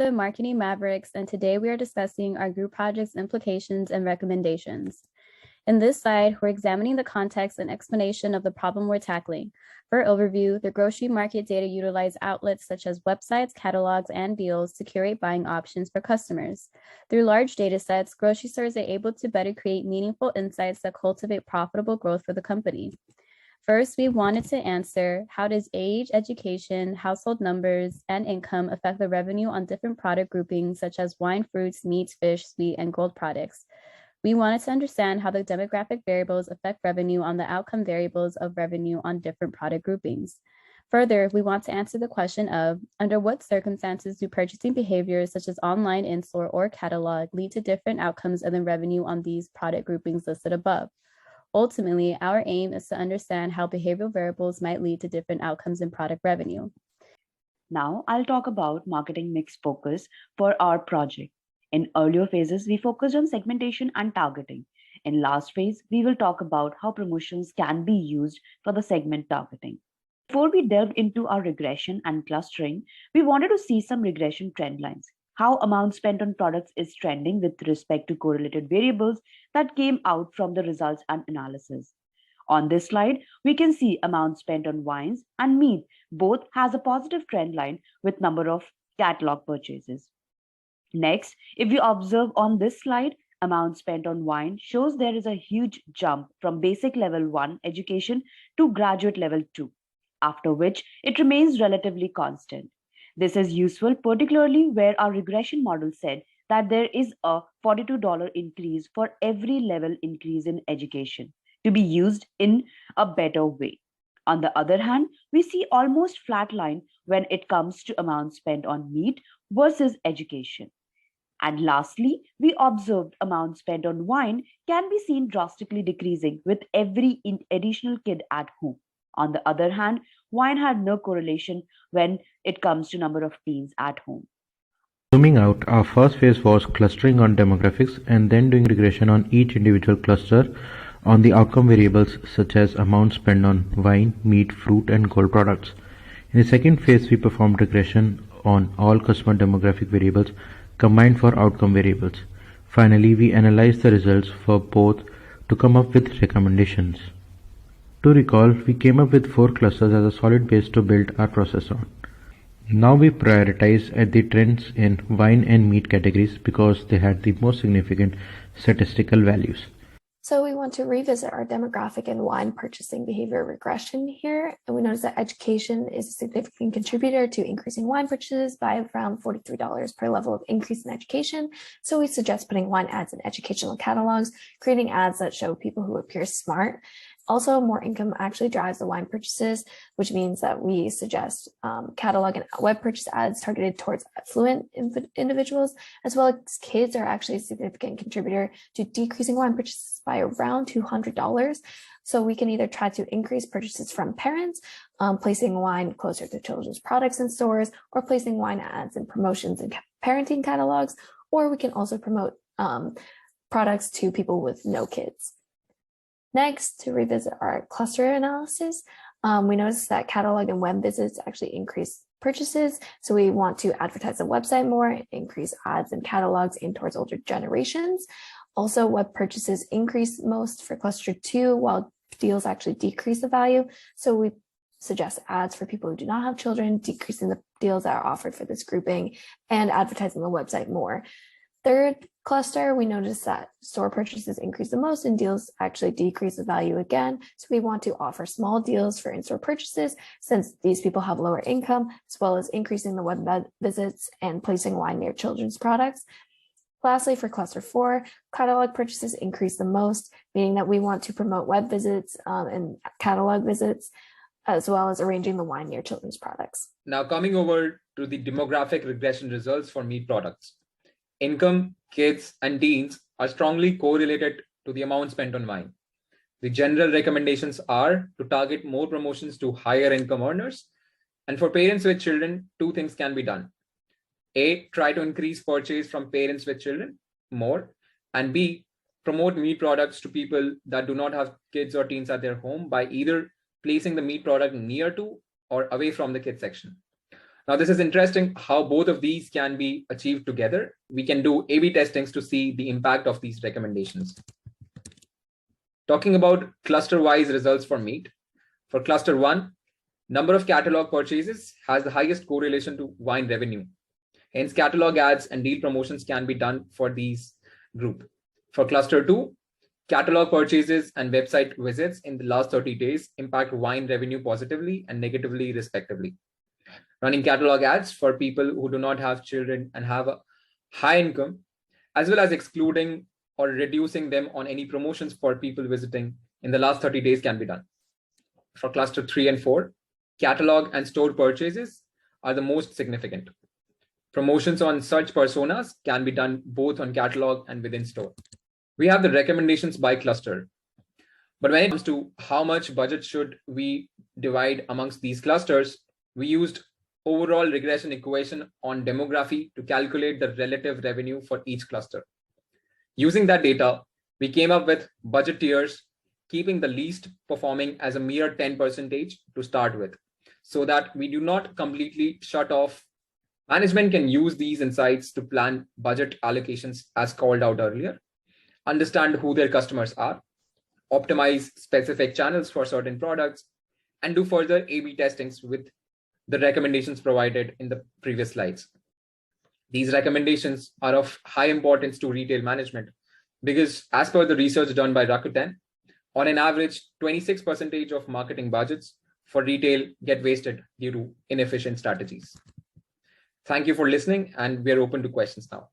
the Marketing Mavericks, and today we are discussing our group project's implications and recommendations. In this slide, we're examining the context and explanation of the problem we're tackling. For overview, the grocery market data utilize outlets such as websites, catalogs, and deals to curate buying options for customers. Through large data sets, grocery stores are able to better create meaningful insights that cultivate profitable growth for the company. First, we wanted to answer, how does age, education, household numbers, and income affect the revenue on different product groupings such as wine, fruits, meats, fish, sweet, and gold products? We wanted to understand how the demographic variables affect revenue on the outcome variables of revenue on different product groupings. Further, we want to answer the question of, under what circumstances do purchasing behaviors such as online, in-store, or catalog lead to different outcomes of the revenue on these product groupings listed above? Ultimately, our aim is to understand how behavioral variables might lead to different outcomes in product revenue. Now, I'll talk about marketing mix focus for our project. In earlier phases, we focused on segmentation and targeting. In last phase, we will talk about how promotions can be used for the segment targeting. Before we delved into our regression and clustering, we wanted to see some regression trend lines. How amount spent on products is trending with respect to correlated variables that came out from the results and analysis. On this slide, we can see amount spent on wines and meat both has a positive trend line with number of catalog purchases. Next, if you observe on this slide, amount spent on wine shows there is a huge jump from basic level 1 education to graduate level 2, after which it remains relatively constant. This is useful particularly where our regression model said that there is a $42 increase for every level increase in education to be used in a better way. On the other hand, we see almost flat line when it comes to amount spent on meat versus education. And lastly, we observed amount spent on wine can be seen drastically decreasing with every additional kid at home. On the other hand, wine had no correlation when it comes to number of teens at home. Zooming out, our first phase was clustering on demographics and then doing regression on each individual cluster on the outcome variables such as amount spent on wine, meat, fruit, and gold products. In the second phase, we performed regression on all customer demographic variables combined for outcome variables. Finally, we analyzed the results for both to come up with recommendations. To recall, we came up with 4 clusters as a solid base to build our process on. Now we prioritize at the trends in wine and meat categories because they had the most significant statistical values. So we want to revisit our demographic and wine purchasing behavior regression here. And we notice that education is a significant contributor to increasing wine purchases by around $43 per level of increase in education. So we suggest putting wine ads in educational catalogs, creating ads that show people who appear smart. Also, more income actually drives the wine purchases, which means that we suggest catalog and web purchase ads targeted towards affluent individuals, as well as kids are actually a significant contributor to decreasing wine purchases by around $200. So we can either try to increase purchases from parents, placing wine closer to children's products in stores, or placing wine ads and promotions in parenting catalogs, or we can also promote products to people with no kids. Next, to revisit our cluster analysis, we noticed that catalog and web visits actually increase purchases. So we want to advertise the website more, increase ads and catalogs aimed towards older generations. Also, web purchases increase most for cluster 2, while deals actually decrease the value. So we suggest ads for people who do not have children, decreasing the deals that are offered for this grouping, and advertising the website more. Third cluster, we noticed that store purchases increase the most and deals actually decrease the value again. So we want to offer small deals for in-store purchases since these people have lower income, as well as increasing the web visits and placing wine near children's products. Lastly, for cluster 4, catalog purchases increase the most, meaning that we want to promote web visits and catalog visits, as well as arranging the wine near children's products. Now coming over to the demographic regression results for meat products. Income, kids, and teens are strongly correlated to the amount spent on wine. The general recommendations are to target more promotions to higher income earners. And for parents with children, 2 things can be done. A, try to increase purchase from parents with children more. And B, promote meat products to people that do not have kids or teens at their home by either placing the meat product near to or away from the kids section. Now, this is interesting how both of these can be achieved together. We can do A/B testings to see the impact of these recommendations. Talking about cluster-wise results for meat. For cluster 1, number of catalog purchases has the highest correlation to wine revenue. Hence, catalog ads and deal promotions can be done for these group. For cluster 2, catalog purchases and website visits in the last 30 days impact wine revenue positively and negatively, respectively. Running catalog ads for people who do not have children and have a high income, as well as excluding or reducing them on any promotions for people visiting in the last 30 days can be done. For cluster 3 and 4, catalog and store purchases are the most significant. Promotions on such personas can be done both on catalog and within store. We have the recommendations by cluster. But when it comes to how much budget should we divide amongst these clusters, we used overall regression equation on demography to calculate the relative revenue for each cluster. Using that data, we came up with budget tiers, keeping the least performing as a mere 10% to start with, so that we do not completely shut off. Management can use these insights to plan budget allocations as called out earlier, understand who their customers are, optimize specific channels for certain products, and do further A/B testings with the recommendations provided in the previous slides. These recommendations are of high importance to retail management because, as per the research done by Rakuten, on an average, 26% of marketing budgets for retail get wasted due to inefficient strategies. Thank you for listening, and we are open to questions now.